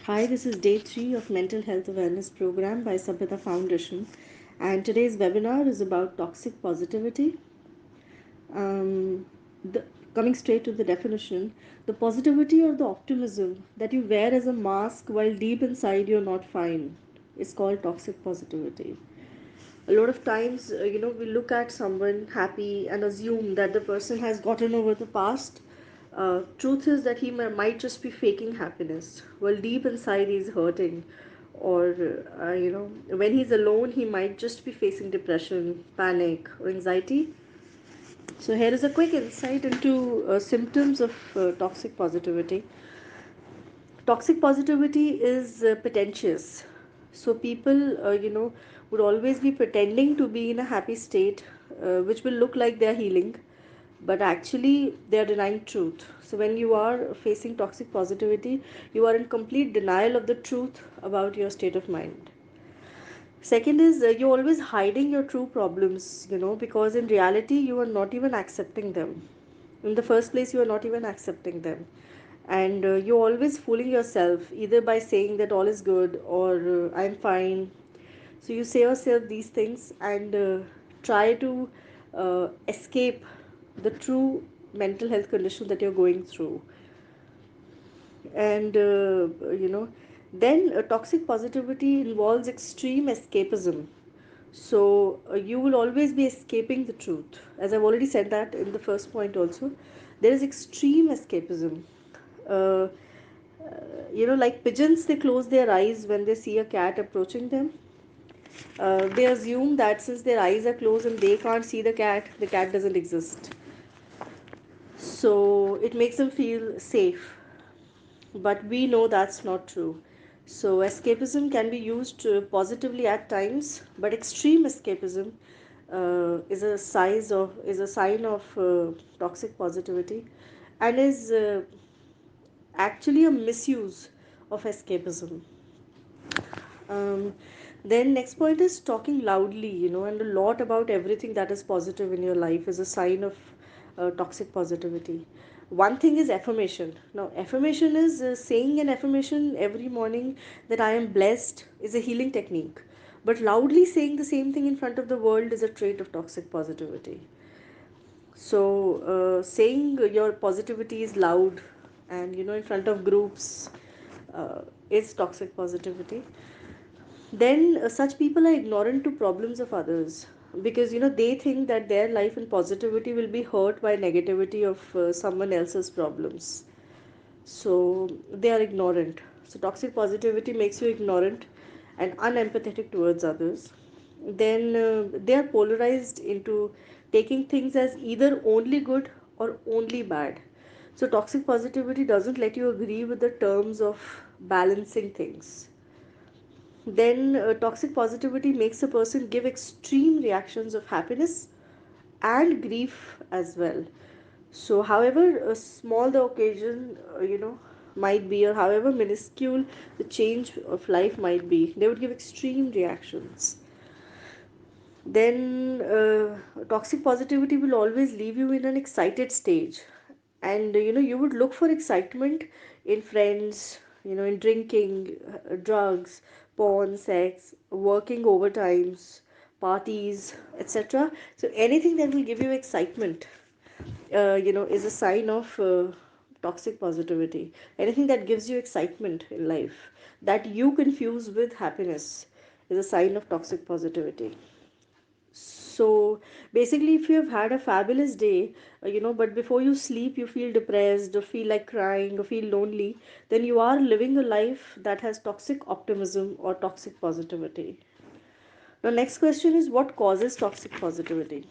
Hi, this is day 3 of Mental Health Awareness Program by Sabhita Foundation, and today's webinar is about toxic positivity. Um, the, Coming straight to the definition, the positivity or the optimism that you wear as a mask while deep inside you're not fine is called toxic positivity. A lot of times, we look at someone happy and assume that the person has gotten over the past. Truth is that he might just be faking happiness while deep inside he's hurting, or when he's alone he might just be facing depression, panic, or anxiety. So here is a quick insight into symptoms of toxic positivity. Toxic positivity is pretentious. So people would always be pretending to be in a happy state, which will look like they are healing, but actually they are denying truth. So when you are facing toxic positivity, you are in complete denial of the truth about your state of mind. Second is, you're always hiding your true problems, because in reality you are not even accepting them. In the first place, you are not even accepting them. And you're always fooling yourself either by saying that all is good or I'm fine. So you say yourself these things and try to escape the true mental health condition that you're going through. And then toxic positivity involves extreme escapism. So you will always be escaping the truth. As I've already said that in the first point also, there is extreme escapism. uh, like pigeons, they close their eyes when they see a cat approaching them. They assume that since their eyes are closed and they can't see the cat doesn't exist. So it makes them feel safe. But we know that's not true. So escapism can be used positively at times, but extreme escapism is a sign of toxic positivity, and is actually a misuse of escapism. Um, then next point is talking loudly, and a lot about everything that is positive in your life is a sign of toxic positivity. One thing is affirmation. Now, affirmation is saying an affirmation every morning that I am blessed is a healing technique. But loudly saying the same thing in front of the world is a trait of toxic positivity. So, saying your positivity is loud and in front of groups is toxic positivity. Then such people are ignorant to problems of others, because they think that their life and positivity will be hurt by negativity of someone else's problems. So they are ignorant. So toxic positivity makes you ignorant and unempathetic towards others. Then they are polarized into taking things as either only good or only bad. So toxic positivity doesn't let you agree with the terms of balancing things. Then toxic positivity makes a person give extreme reactions of happiness and grief as well. So however small the occasion might be, or however minuscule the change of life might be, they would give extreme reactions. Then toxic positivity will always leave you in an excited stage, and you would look for excitement in friends, in drinking, drugs, porn, sex, working overtimes, parties, etc. So anything that will give you excitement is a sign of toxic positivity. Anything that gives you excitement in life that you confuse with happiness is a sign of toxic positivity. So basically, if you have had a fabulous day, but before you sleep, you feel depressed or feel like crying or feel lonely, then you are living a life that has toxic optimism or toxic positivity. Now, next question is, what causes toxic positivity?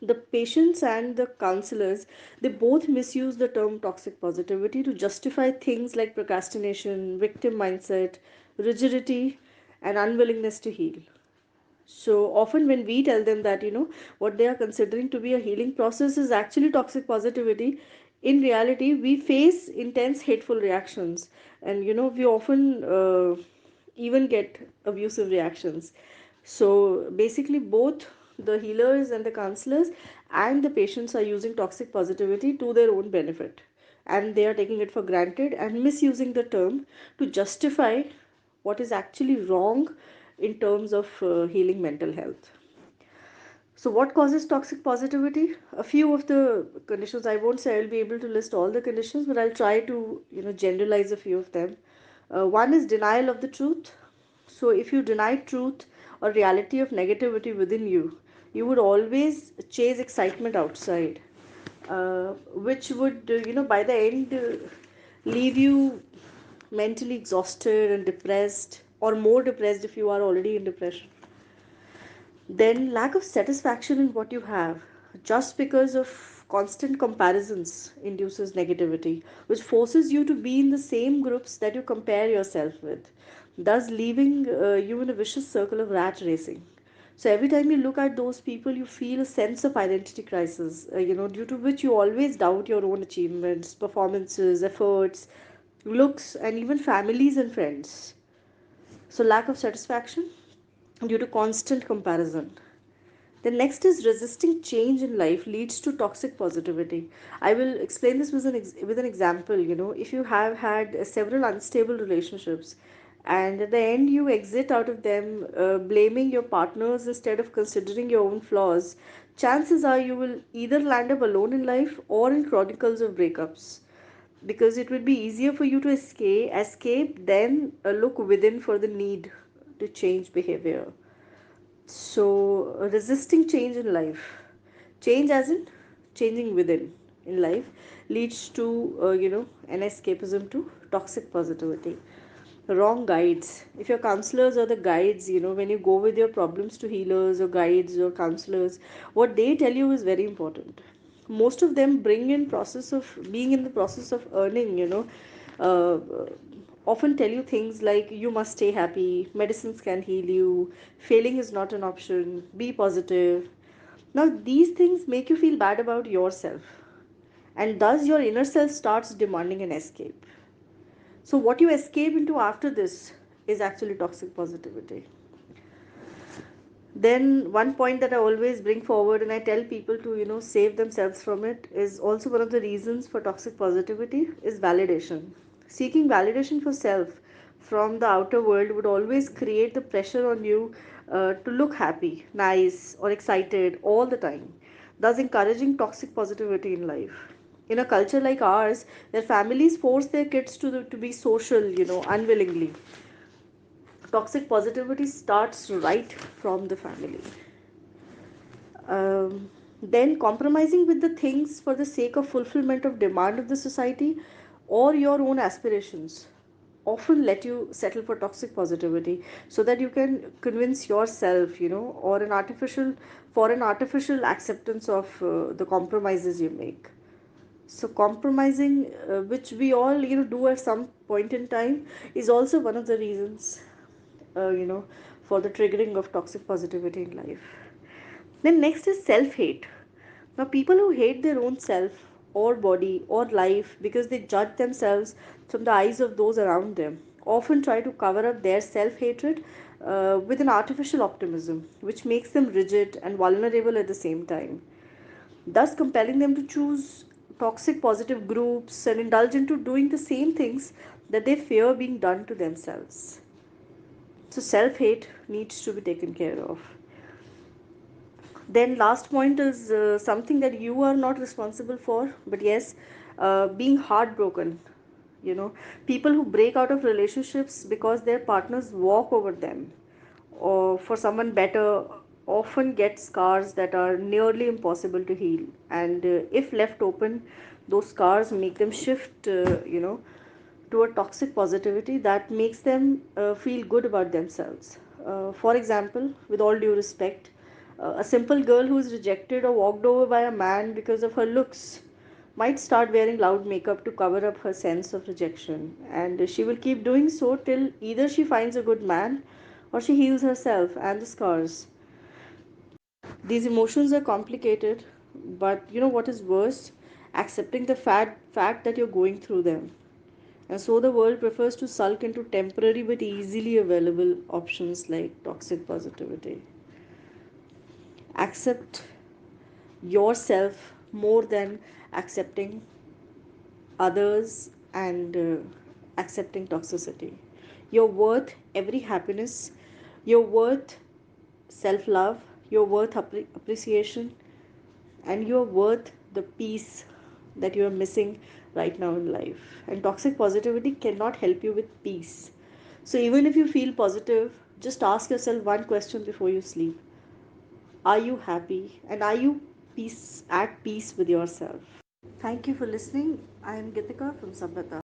The patients and the counselors, they both misuse the term toxic positivity to justify things like procrastination, victim mindset, rigidity, and unwillingness to heal. So often, when we tell them that what they are considering to be a healing process is actually toxic positivity, in reality we face intense hateful reactions, and we often even get abusive reactions. So basically, both the healers and the counselors and the patients are using toxic positivity to their own benefit, and they are taking it for granted and misusing the term to justify what is actually wrong in terms of healing mental health. So, what causes toxic positivity? A few of the conditions. I won't say I'll be able to list all the conditions, but I'll try to generalize a few of them. One is denial of the truth. So, if you deny truth or reality of negativity within you, you would always chase excitement outside, which would by the end leave you mentally exhausted and depressed, or more depressed if you are already in depression. Then lack of satisfaction in what you have, just because of constant comparisons induces negativity, which forces you to be in the same groups that you compare yourself with, thus leaving you in a vicious circle of rat racing. So every time you look at those people, you feel a sense of identity crisis, due to which you always doubt your own achievements, performances, efforts, looks, and even families and friends. So lack of satisfaction due to constant comparison. The next is resisting change in life leads to toxic positivity. I will explain this with an example. If you have had several unstable relationships and at the end you exit out of them blaming your partners instead of considering your own flaws, chances are you will either land up alone in life or in chronicles of breakups, because it would be easier for you to escape than look within for the need to change behavior. So, resisting change in life, change as in changing within in life, leads to an escapism to toxic positivity. Wrong guides. If your counselors are the guides, when you go with your problems to healers or guides or counselors, what they tell you is very important. Most of them bring in process of being in the process of earning, uh, often tell you things like you must stay happy, medicines can heal you, failing is not an option, be positive. Now, these things make you feel bad about yourself, and thus your inner self starts demanding an escape. So, what you escape into after this is actually toxic positivity. Then, one point that I always bring forward and I tell people to, save themselves from it is also one of the reasons for toxic positivity is validation. Seeking validation for self from the outer world would always create the pressure on you to look happy, nice, or excited all the time, thus encouraging toxic positivity in life. In a culture like ours, where families force their kids to be social, unwillingly, toxic positivity starts right from the family. Then compromising with the things for the sake of fulfillment of demand of the society or your own aspirations often let you settle for toxic positivity, so that you can convince yourself, or an artificial acceptance of the compromises you make. So compromising, which we all do at some point in time, is also one of the reasons, uh, you know for the triggering of toxic positivity in life. Then next is self hate. Now, people who hate their own self or body or life because they judge themselves from the eyes of those around them often try to cover up their self hatred with an artificial optimism, which makes them rigid and vulnerable at the same time, thus compelling them to choose toxic positive groups and indulge into doing the same things that they fear being done to themselves. So, self hate needs to be taken care of. Then last point is something that you are not responsible for, but yes, being heartbroken. People who break out of relationships because their partners walk over them or for someone better often get scars that are nearly impossible to heal, and if left open, those scars make them shift to a toxic positivity that makes them feel good about themselves. For example, with all due respect, a simple girl who is rejected or walked over by a man because of her looks might start wearing loud makeup to cover up her sense of rejection, and she will keep doing so till either she finds a good man or she heals herself and the scars. These emotions are complicated, but what is worse? Accepting the fact that you're going through them. And so the world prefers to sulk into temporary but easily available options like toxic positivity. Accept yourself more than accepting others, and accepting toxicity. You're worth every happiness, you're worth self love, you're worth appreciation, and you're worth the peace that you're missing right now in life. And toxic positivity cannot help you with peace. So, even if you feel positive, just ask yourself one question before you sleep: are you happy? And are you at peace with yourself? Thank you for listening. I am Gitika from Sabhata.